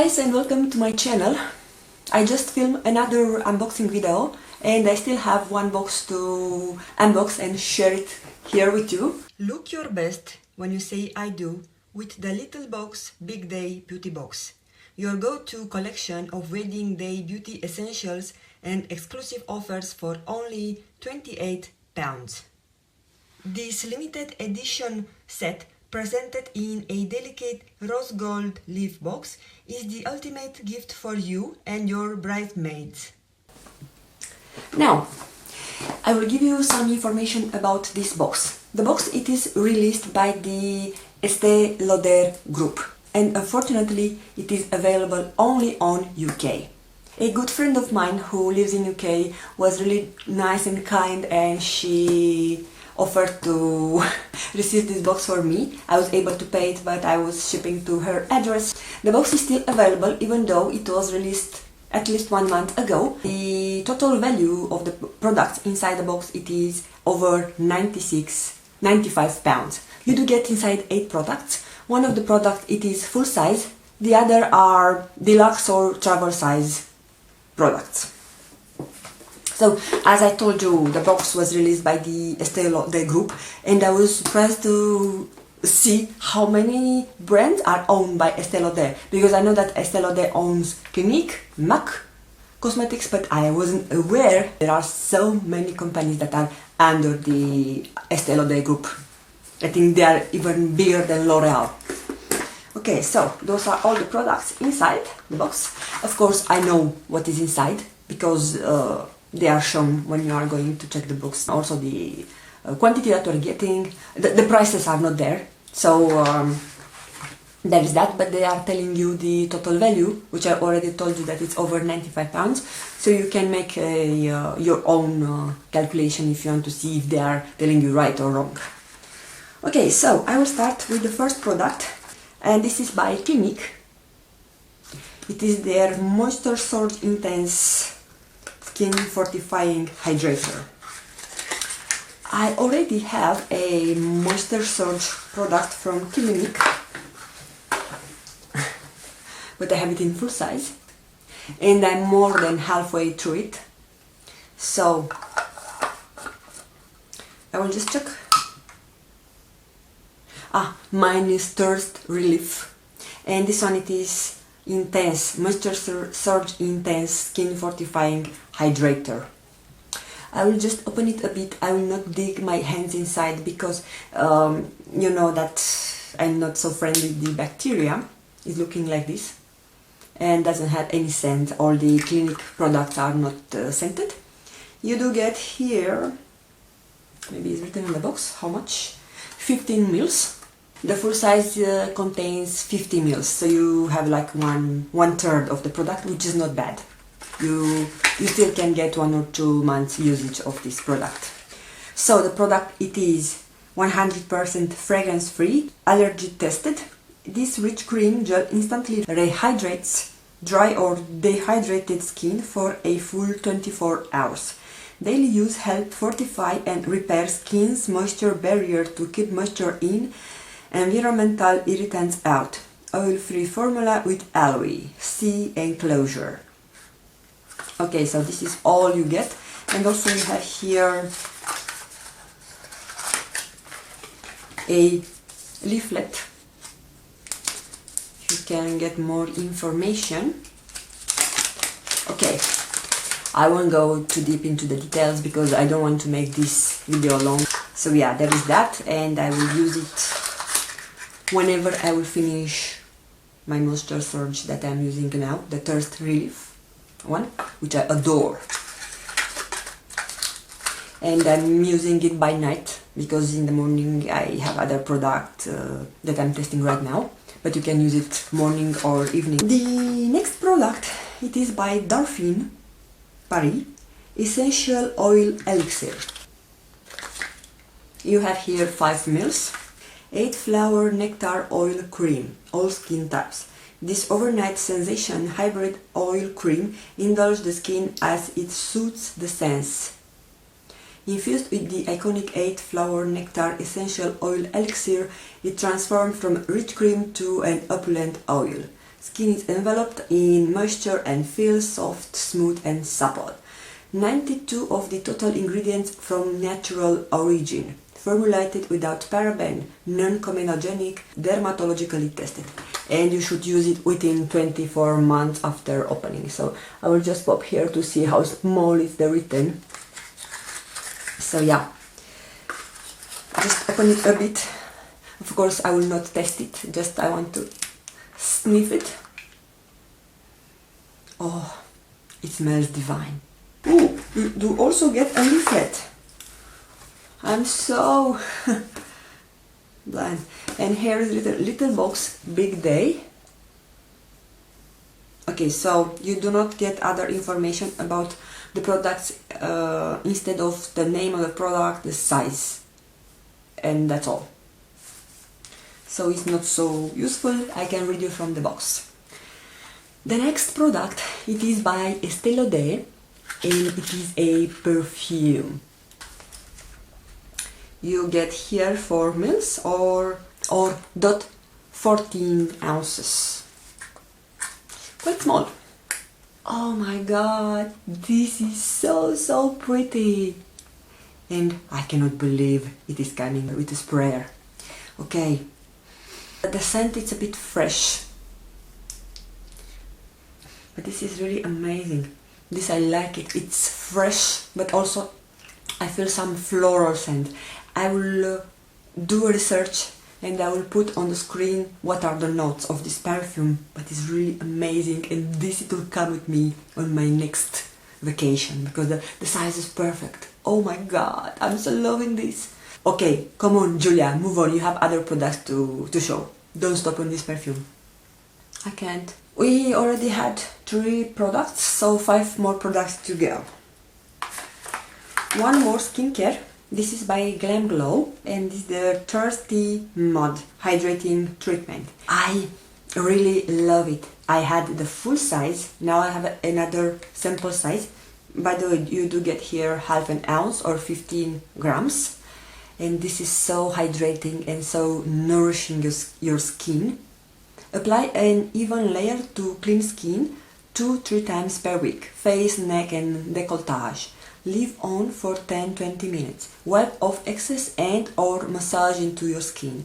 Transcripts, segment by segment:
guys, and welcome to my channel. I just filmed another unboxing video and I still have one box to unbox and share it here with you. Look your best when you say I do with the Little Box Big Day Beauty Box. Your go-to collection of wedding day beauty essentials and exclusive offers for only £28. This limited edition set, presented in a delicate rose gold leaf box, is the ultimate gift for you and your bridesmaids. Now, I will give you some information about this box. The box, it is released by the Estee Lauder group, and unfortunately it is available only on UK. A good friend of mine who lives in UK was really nice and kind, and she offered to receive this box for me. I was able to pay it, but I was shipping to her address. The box is still available even though it was released at least 1 month ago. The total value of the products inside the box, it is over £95. You do get inside 8 products. One of the products, it is full size, the other are deluxe or travel size products. So, as I told you, the box was released by the Estee Lauder group, and I was surprised to see how many brands are owned by Estee Lauder, because I know that Estee Lauder owns Clinique, MAC Cosmetics, but I wasn't aware there are so many companies that are under the Estee Lauder group. I think they are even bigger than L'Oreal. Okay, so those are all the products inside the box. Of course, I know what is inside because they are shown when you are going to check the box. Also the quantity that we're getting, the prices are not there, so there is that, but they are telling you the total value, which I already told you that it's over £95, so you can make your own calculation if you want to see if they are telling you right or wrong. Okay, so I will start with the first product, and this is by Clinique. It is their Moisture Surge Intense Skin Fortifying Hydrator. I already have a Moisture Surge product from Clinique, but I have it in full size, and I'm more than halfway through it, so I will just check. Mine is Thirst Relief, and this one, it is Intense Moisture Surge Intense Skin Fortifying Hydrator. I will just open it a bit. I will not dig my hands inside because you know that I'm not so friendly with the bacteria. It's looking like this and doesn't have any scent. All the Clinique products are not scented. You do get here, maybe it's written in the box, how much? 15 mils. The full size contains 50 mils, so you have like one third of the product, which is not bad. You still can get 1 or 2 months usage of this product. So the product, it is 100% fragrance free, allergy tested. This rich cream gel instantly rehydrates dry or dehydrated skin for a full 24 hours. Daily use helps fortify and repair skin's moisture barrier to keep moisture in, environmental irritants out. Oil-free formula with aloe. See enclosure. Okay, so this is all you get, and also you have here a leaflet. You can get more information. Okay, I won't go too deep into the details because I don't want to make this video long. So yeah, there is that, and I will use it whenever I will finish my Moisture Surge that I'm using now, the Thirst Relief one, which I adore. And I'm using it by night because in the morning I have other product that I'm testing right now, but you can use it morning or evening. The next product, it is by Dauphine Paris Essential Oil Elixir. You have here 5 mils. 8 flower nectar oil cream, all skin types. This overnight sensation hybrid oil cream indulges the skin as it suits the sense. Infused with the iconic 8 flower nectar essential oil elixir, it transforms from rich cream to an opulent oil. Skin is enveloped in moisture and feels soft, smooth and supple. 92 of the total ingredients from natural origin. Formulated without paraben, non-comedogenic, dermatologically tested. And you should use it within 24 months after opening. So I will just pop here to see how small is the written. So yeah, just open it a bit. Of course I will not test it, just I want to sniff it. Oh, it smells divine. Ooh, you do also get a leaflet. I'm so blind. And here is little box, big day. Okay, so you do not get other information about the products instead of the name of the product, the size, and that's all. So it's not so useful. I can read you from the box. The next product, it is by Estee Lauder, and it is a perfume. You get here 4 mils or 14 ounces. Quite small. Oh my god, this is so pretty. And I cannot believe it is coming with a sprayer. Okay, the scent is a bit fresh. But this is really amazing. This I like it. It's fresh, but also I feel some floral scent. I will do a research and I will put on the screen what are the notes of this perfume, but it's really amazing, and this it will come with me on my next vacation because the size is perfect. Oh my god, I'm so loving this. Okay, come on Julia, move on, you have other products to show. Don't stop on this perfume. I can't. We already had 3 products, so 5 more products to go. One more skincare. This is by Glam Glow, and this is the Thirsty Mud Hydrating Treatment. I really love it. I had the full size, now I have another sample size. By the way, you do get here half an ounce or 15 grams. And this is so hydrating and so nourishing your skin. Apply an even layer to clean skin 2-3 times per week. Face, neck and décolletage. Leave on for 10-20 minutes. Wipe off excess and or massage into your skin.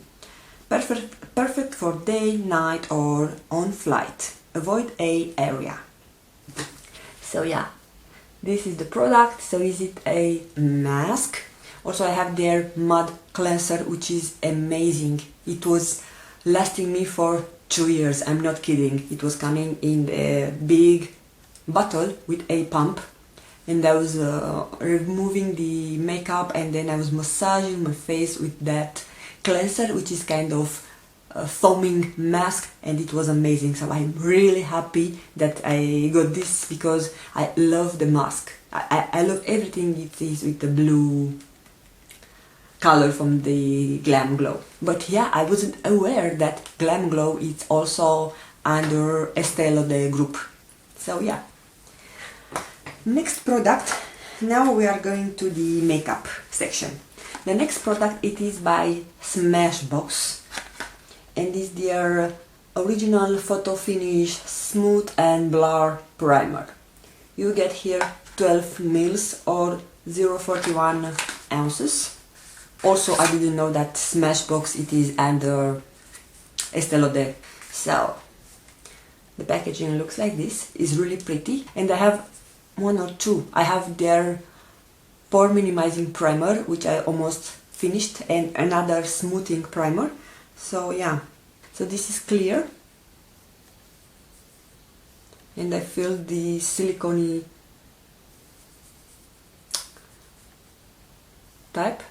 Perfect for day, night or on flight. Avoid a area. So yeah, this is the product. So is it a mask? Also I have their mud cleanser, which is amazing. It was lasting me for 2 years. I'm not kidding. It was coming in a big bottle with a pump. And I was removing the makeup and then I was massaging my face with that cleanser, which is kind of a foaming mask, and it was amazing. So I'm really happy that I got this because I love the mask. I love everything it is with the blue color from the Glam Glow. But yeah, I wasn't aware that Glam Glow is also under Estee Lauder group. So yeah. Next product, now we are going to the makeup section. The next product, it is by Smashbox, and is their original photo finish smooth and blur primer. You get here 12 mils or 0.41 ounces. Also, I didn't know that Smashbox it is under Estee Lauder. So the packaging looks like this. It's really pretty, and I have 1 or 2. I have their pore minimizing primer, which I almost finished, and another smoothing primer. So yeah, so this is clear, and I feel the silicone type.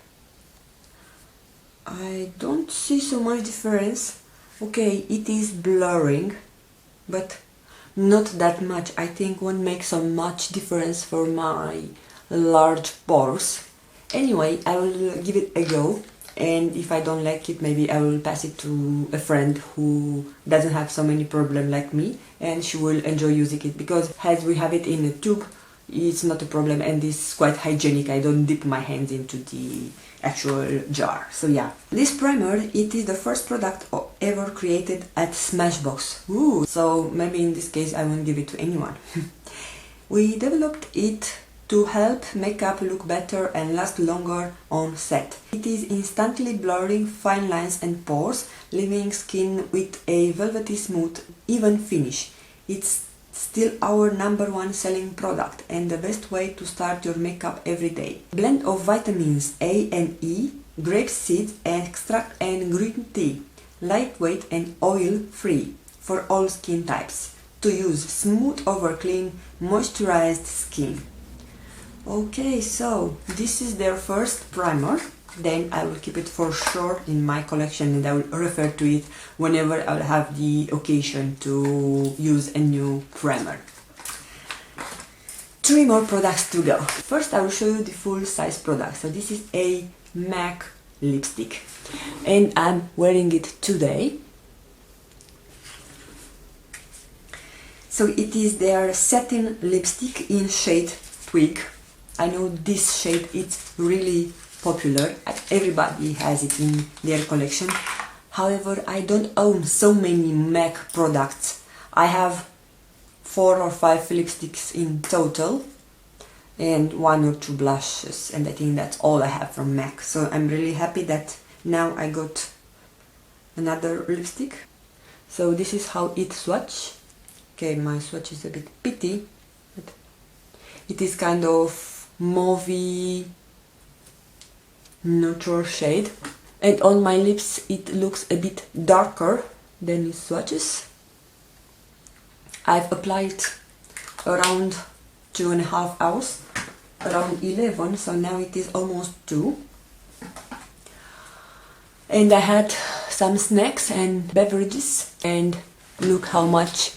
I don't see so much difference. Okay, it is blurring, but not that much. I think won't make so much difference for my large pores. Anyway, I will give it a go, and if I don't like it, maybe I will pass it to a friend who doesn't have so many problems like me, and she will enjoy using it, because as we have it in a tube, it's not a problem, and it's quite hygienic. I don't dip my hands into the actual jar. So yeah, this primer, it is the first product ever created at Smashbox. Ooh, so maybe in this case I won't give it to anyone. We developed it to help makeup look better and last longer on set. It is instantly blurring fine lines and pores, leaving skin with a velvety smooth, even finish. It's still our #1 selling product and the best way to start your makeup every day. Blend of vitamins A and E, grape seed extract and green tea. Lightweight and oil-free for all skin types. To use smooth over clean, moisturized skin. Okay, so this is their first primer. Then I will keep it for sure in my collection and I will refer to it whenever I will have the occasion to use a new primer. 3 more products to go. First I will show you the full size product. So this is a MAC lipstick and I'm wearing it today. So it is their satin lipstick in shade Twig. I know this shade is really popular, everybody has it in their collection. However, I don't own so many MAC products. I have 4 or 5 lipsticks in total and 1 or 2 blushes, and I think that's all I have from MAC. So I'm really happy that now I got another lipstick. So this is how it swatch. Okay, my swatch is a bit pitty, but it is kind of mauvey neutral shade, and on my lips it looks a bit darker than it swatches. I've applied around 2.5 hours, around 11, so now it is almost 2. And I had some snacks and beverages, and look how much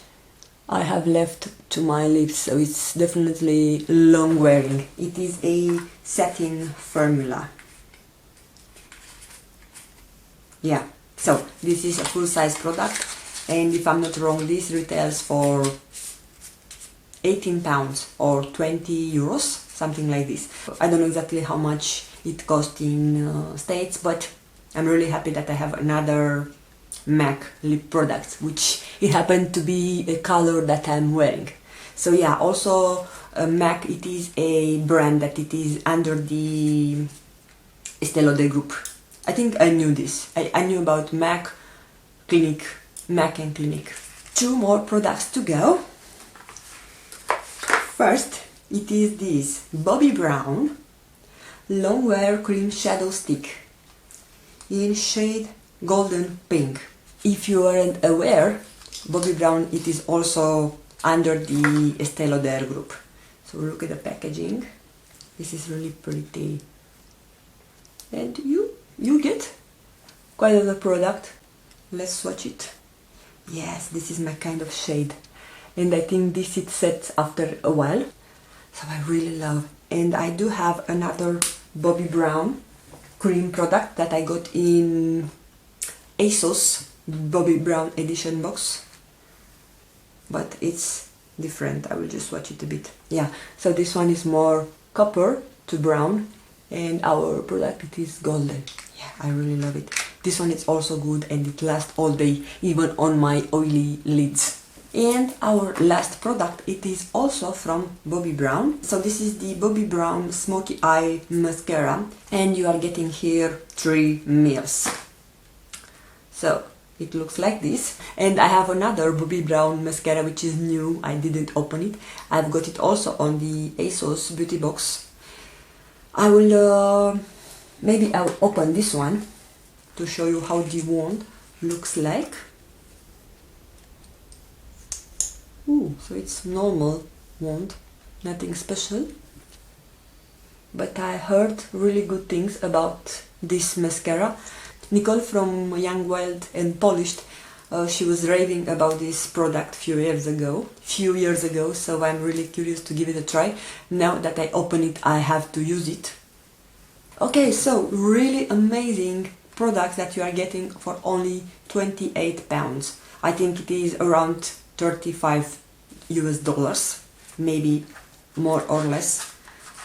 I have left to my lips, so it's definitely long wearing. It is a satin formula. Yeah, so this is a full size product, and if I'm not wrong, this retails for £18 or 20 euros, something like this. I don't know exactly how much it cost in States, but I'm really happy that I have another MAC lip product, which it happened to be a color that I'm wearing. So yeah, also MAC, it is a brand that it is under the Estee Lauder group. I think I knew this. I knew about MAC, Clinique, MAC and Clinique. 2 more products to go. First, it is this Bobbi Brown Long Wear Cream Shadow Stick in shade Golden Pink. If you aren't aware, Bobbi Brown, it is also under the Estee Lauder group. So look at the packaging. This is really pretty. And you get quite a lot of product. Let's swatch it. Yes, this is my kind of shade. And I think this it sets after a while. So I really love. And I do have another Bobbi Brown cream product that I got in ASOS Bobbi Brown edition box, but it's different. I will just swatch it a bit. Yeah, so this one is more copper to brown, and our product, it is golden. Yeah, I really love it. This one is also good and it lasts all day, even on my oily lids. And our last product, it is also from Bobbi Brown. So this is the Bobbi Brown Smoky Eye Mascara, and you are getting here 3 mils. So it looks like this. And I have another Bobbi Brown mascara which is new. I didn't open it. I've got it also on the ASOS beauty box. I will maybe I'll open this one to show you how the wand looks like. Ooh, so it's normal wand, nothing special. But I heard really good things about this mascara. Nicole from Young, Wild and Polished, she was raving about this product few years ago, so I'm really curious to give it a try. Now that I open it, I have to use it. Okay, so really amazing product that you are getting for only £28. I think it is around $35 US, maybe more or less,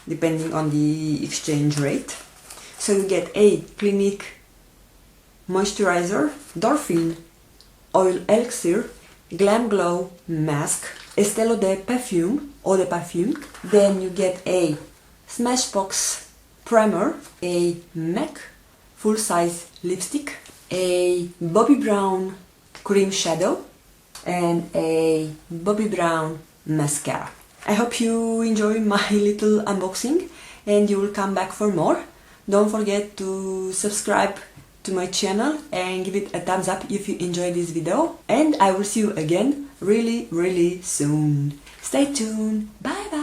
depending on the exchange rate. So you get a Clinique moisturizer, Dolphin Oil Elixir, Glam Glow Mask, Estee Lauder Perfume, Eau de Parfum. Then you get a Smashbox Primer, a MAC full-size lipstick, a Bobbi Brown Cream Shadow, and a Bobbi Brown Mascara. I hope you enjoy my little unboxing and you will come back for more. Don't forget to subscribe to my channel and give it a thumbs up if you enjoyed this video. And I will see you again really soon. Stay tuned. Bye bye.